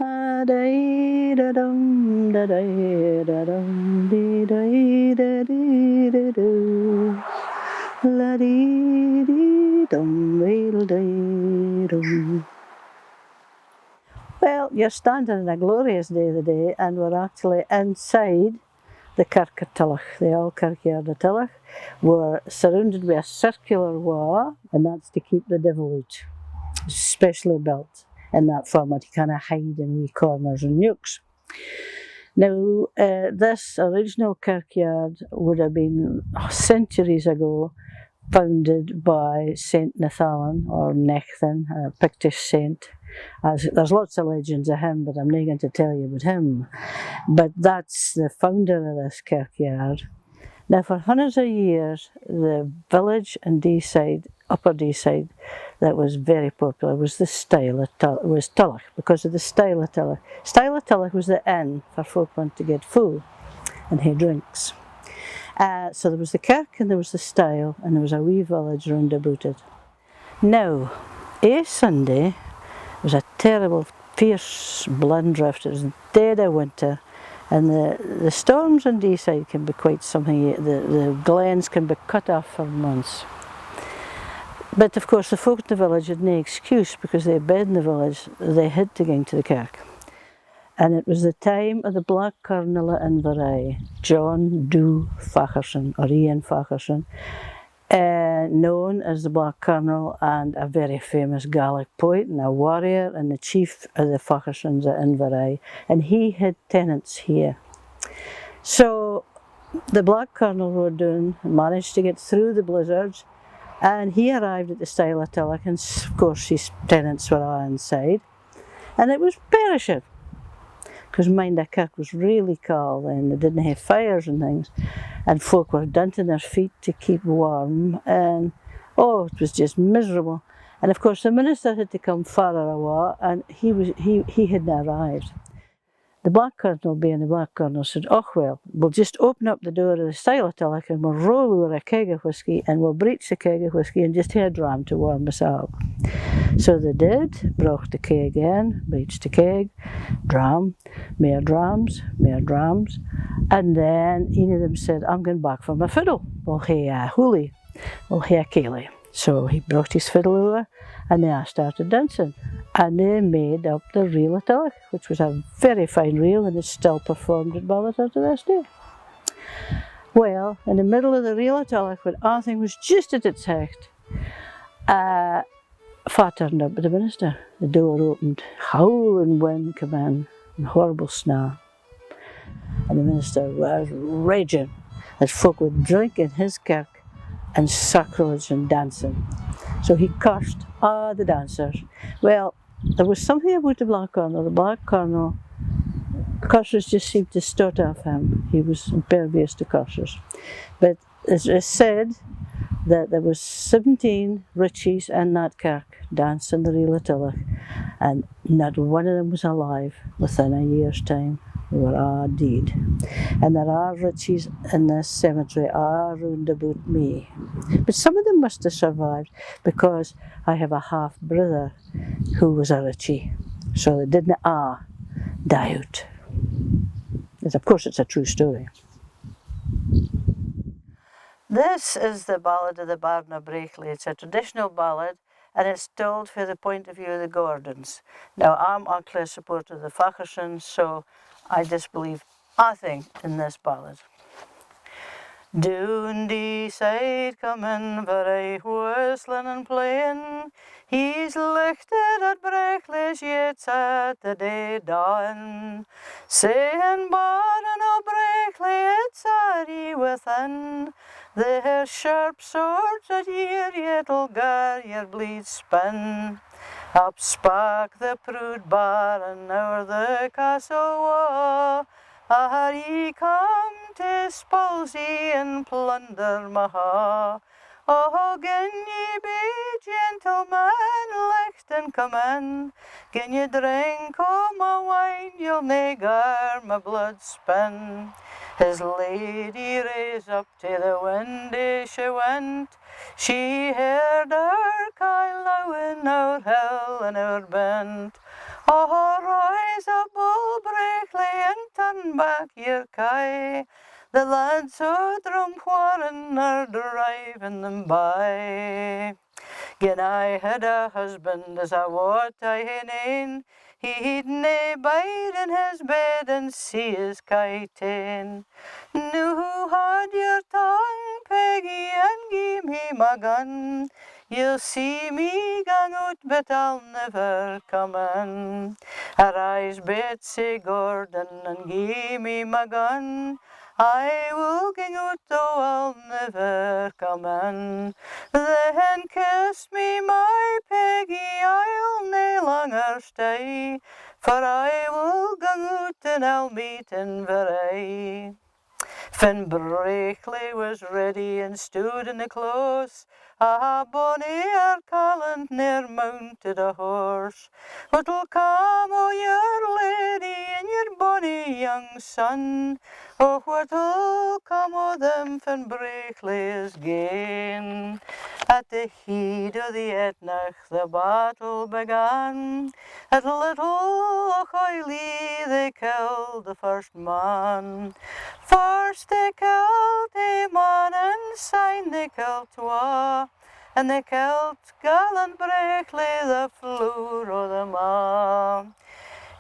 Da-dee-da-dum, da-dee-da-dum, dee-dee-da-dee-da-doo. La-dee-dee-dum, dee-dee-dum. Well, you're standing on a glorious day today, and we're actually inside the Kirk of Tullach, the old kirkyard of Tullach. We're surrounded by a circular wall, and that's to keep the devil out. It's specially built in that format. You can't hide in wee corners and nooks. Now, this original kirkyard would have been centuries ago founded by Saint Nathalan or Nechthan, a Pictish saint. There's lots of legends of him, but I'm not going to tell you about him. But that's the founder of this kirkyard. Now, for hundreds of years, the village in Deeside, Upper Deeside, that was very popular was the style of Tullach, because of the style of Tullach. Style of Tullach was the inn for folk want to get food and have drinks. So there was the kirk and there was the style, and there was a wee village round about it. Now, Sunday was a terrible, fierce blindrift. It was dead of winter, and the storms in Deeside can be quite something. The glens can be cut off for months. But of course, the folk in the village had no excuse because they had bed in the village. They had to go into the kirk. And it was the time of the Black Colonel of Inverary, John Dhu Facherson, or Ian Facherson, known as the Black Colonel and a very famous Gaelic poet and a warrior and the chief of the Fachersons at Inverary. And he had tenants here. So the Black Colonel rode down and managed to get through the blizzards, and he arrived at the style of Tullach, and of course his tenants were all inside, and it was perishing. Because mind, the kirk was really cold and they didn't have fires and things, and folk were dunting their feet to keep warm, and it was just miserable. And of course the minister had to come farther away, and he hadn't arrived. The Black Colonel, being the Black Colonel, said, "Oh well, we'll just open up the door of the style of Tullach and we'll roll over a keg of whisky and we'll breach the keg of whisky and just have a dram to warm us up." So they did, brought the keg in, breached the keg, dram, more drams, and then one of them said, "I'm going back for my fiddle. We'll hae a hoolie, we'll hae a ceilidh." So he brought his fiddle over, and they all started dancing. And they made up the Reel of Tullach, which was a very fine reel, and it's still performed at Ballater to this day. Well, in the middle of the Reel of Tullach, when everything was just at its height, Fa turned up with the minister. The door opened, howling wind came in, and horrible snow. And the minister was raging that folk would drink in his kirk and sacrilege and dancing. So he cursed all the dancers. Well, there was something about the Black Colonel. The Black Colonel, curses just seemed to start off him. He was impervious to curses. But it's said that there was 17 richies in that kirk dancing the Reel of Tullach, and not one of them was alive within a year's time. They were all dead. And there are richies in this cemetery all round about me. But some of them must have survived, because I have a half-brother who was a richie. So they didn't all die out. Of course, it's a true story. This is the ballad of the Baron of Brakely. It's a traditional ballad, and it's told from the point of view of the Gordons. Now, I'm actually a supporter of the Fachersons, so I disbelieve nothing in this ballad. Doon Deeside come Inverary, whistling and playing. He's lichted at Brakely's yet at the day dawn, saying, "Baron of Brakely, it's are ye within? Their sharp swords at year yet'll gar your bleed spin." Up spak the proud Baron o'er the castle wall, "Are ye come to spulzie and plunder maha? Oh, gin ye be gentlemen, licht and come in. Gin ye drink o' my wine, you'll nae gar my blood spin." His lady raised up to the windy she went. She heard her cry low in our hill and our bent. "Oh, rise turn back your kye. The lads o' Drumwarren are driving them by. Gin I had a husband as I wot I hae, he'd nae bide in his bed and see his kite in. Now hold your tongue, Peggy, and gie me my gun. You'll see me gang out, but I'll never come in. Arise, Betsy Gordon, and gie me my gun. I will gang out, though I'll never come in. Then kiss me, my Peggy, I'll nae longer stay, for I will gang out and I'll meet in Veray. Fin Brackley was ready and stood in the close. Ah, bonny are callant near mounted a horse. What'll come o' your lady and your bonny young son? Oh, what'll come o' them Fin Brackley is gane? At the heat o' the Etnach the battle began. At Little Ochiley they killed the first man. First they killed a man and syne they killed twa, and they killed gallant Brackley the floor o' the ma.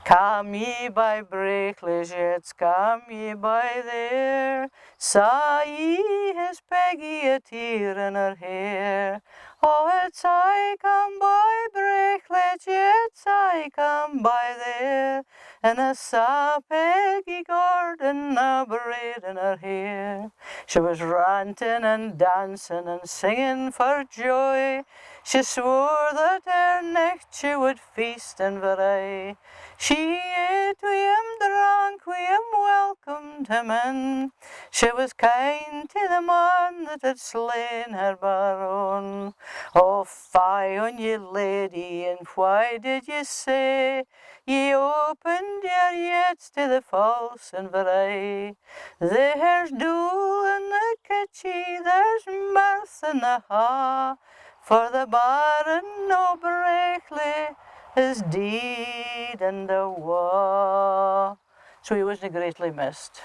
Come ye by Brackley's yets, come ye by there, saw ye his Peggy a tear in her hair. Oh, it's I come by Brackley's yets, I come by there, and I saw Peggy Gordon a braid in her hair. She was ranting and dancing and singing for joy. She swore that her next she would feast and vary. She ate wi' him, drank wi' him, welcomed him in. She was kind to the man that had slain her baron. Oh, fie on ye, lady, and why did ye say ye opened your yets to the false and vary? There's dule in the kitchen, there's mirth in the ha', for the Baron o' Brackley is deed and a wa'. So he wasn't greatly missed.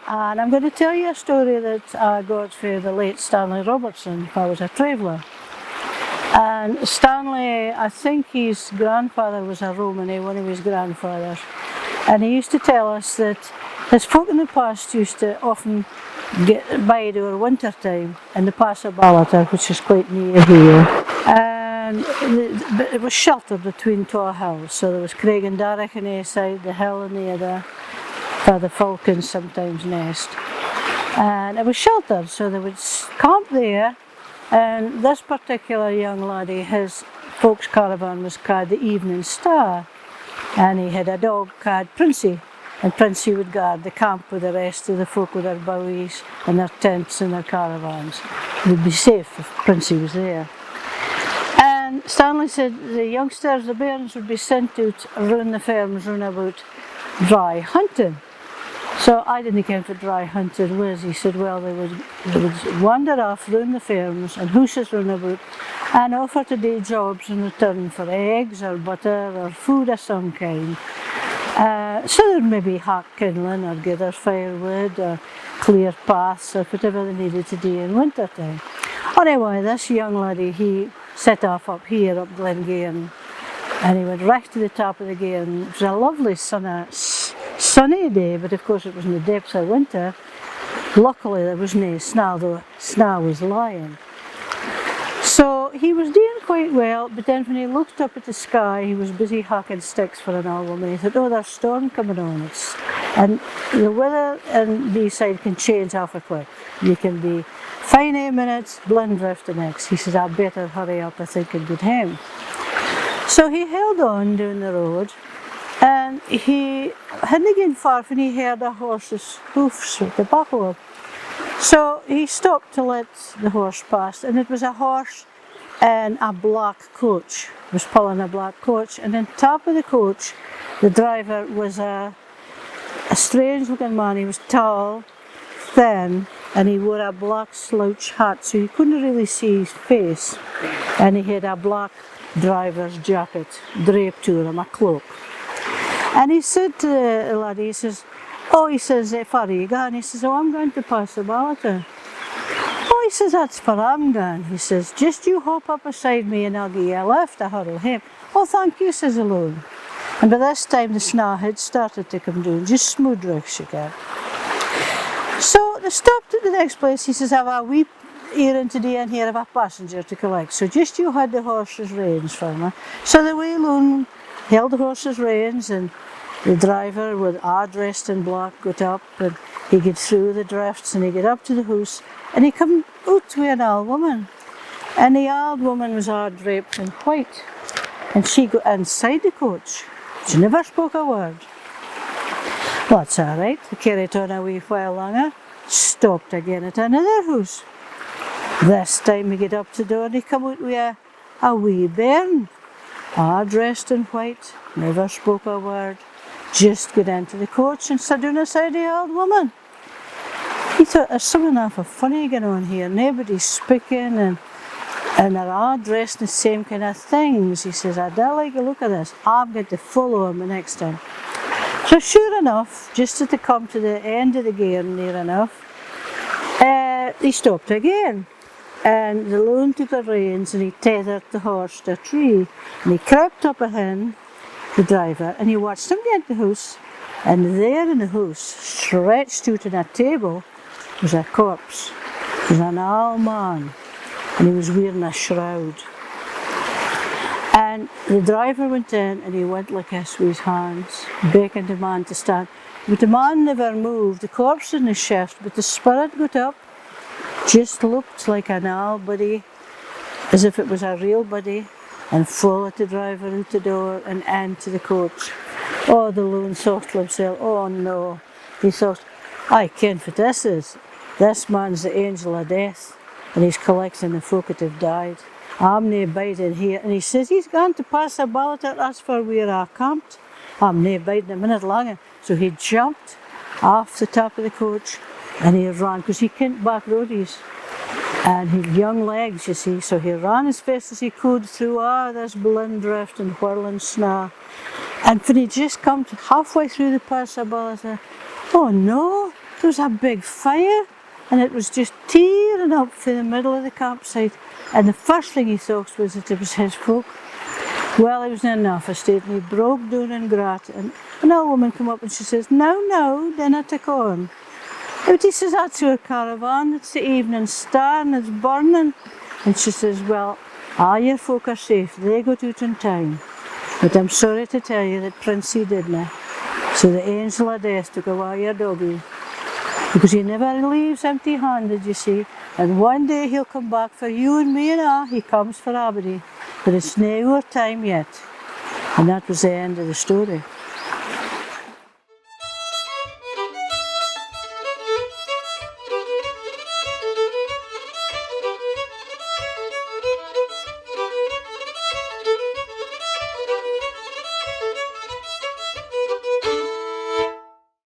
And I'm going to tell you a story that I got for the late Stanley Robertson, who was a traveller. And Stanley, I think his grandfather was a Romany, one of his grandfathers. And he used to tell us that his folk in the past used to often bide over winter time in the Pass of Ballater, which is quite near here. And it was sheltered between two hills, so there was Craig and Darragh on the side, the hill on the other, where the falcons sometimes nest. And it was sheltered, so they would camp there. And this particular young laddie, his folks' caravan was called the Evening Star, and he had a dog called Princey, and Princey would guard the camp with the rest of the folk with their bowies and their tents and their caravans. It would be safe if Princey was there. And Stanley said the youngsters, the bairns, would be sent out around the farms round about dry hunting. So I didn't care what dry hunting was. He said, well, they would wander off round the farms and hooses round about and offer to do jobs in return for eggs or butter or food of some kind. So they'd maybe hack kindling or gather firewood or clear paths or whatever they needed to do in winter time. Anyway, this young laddie, he set off up here, up Glengairn, and he went right to the top of the Gairn. It was a lovely sunny day, but of course it was in the depths of winter. Luckily there was no snow, though snow was lying. So he was doing quite well, but then when he looked up at the sky, he was busy hacking sticks for an album, and he thought, oh, there's a storm coming on. And the weather in these side can change awful quick. You can be fine 8 minutes, blind drift the next. He says, I'd better hurry up, I think, and get home. So he held on down the road, and he hadn't gone far when he heard a horse's hoofs at the back of him. So he stopped to let the horse pass, and it was a horse and a black coach. It was pulling a black coach, and on top of the coach, the driver was a strange looking man. He was tall, thin, and he wore a black slouch hat, so you couldn't really see his face. And he had a black driver's jacket draped to him, a cloak. And he said to the laddie, he says, oh, he says, where are you going? He says, oh, I'm going to Passamaquoddy. Oh, he says, that's where I'm going. He says, just you hop up beside me and I'll give you a lift. I hurry him. Oh, thank you, says the loon. And by this time the snow had started to come down, just smooth rocks again. So they stopped at the next place. He says, have a wee errand today and here have a passenger to collect. So just you had the horse's reins for me. So the wee loon held the horse's reins and the driver, with all dressed in black, got up and he got through the drifts and he got up to the house and he come out with an old woman. And the old woman was all draped in white and she got inside the coach. She never spoke a word. Well, that's all right. They carried on a wee while longer, stopped again at another house. This time he get up to the door and he come out with a wee bairn, all dressed in white, never spoke a word, just got into the coach and sat down beside the old woman. He thought, there's something awful funny going on here, nobody's speaking and they're all dressed in the same kind of things. He says, I don't like a look at this, I'm going to follow him the next time. So sure enough, just as they come to the end of the gear near enough, they stopped again. And the loon took the reins and he tethered the horse to a tree and he crept up ahead the driver and he watched him get to the house, and there in the house, stretched out on a table, was a corpse. It was an old man and he was wearing a shroud. And the driver went in and he went like this with his hands, beckoned the man to stand. But the man never moved, the corpse didn't shift, but the spirit got up, just looked like an old body, as if it was a real body, and followed the driver out the door and into the coach. Oh, the loon thought to himself, oh no. He thought, I ken what this is. This man's the angel of death, and he's collecting the folk that have died. I'm nae biding here. And he says, he's gone to pass a ballot at us for where I camped. I'm nae biding a minute longer. So he jumped off the top of the coach and he ran, because he couldn't back roadies. And he had young legs, you see, so he ran as fast as he could through all this blind drift and whirling snow. And when he just come to halfway through the Passamaquoddy, oh no, there was a big fire and it was just tearing up for the middle of the campsite. And the first thing he thought was that it was his folk. Well, he was in enough a state and he broke down and grat. And an old woman come up and she says, no, dinna take on. But he says, that's your caravan, it's the evening star and it's burning. And she says, well, all your folk are safe, they got out in time. But I'm sorry to tell you that Princey didn't. So the angel of death took away your doggy. Because he never leaves empty-handed, you see. And one day he'll come back for you and me and all. He comes for everybody. But it's no our time yet. And that was the end of the story.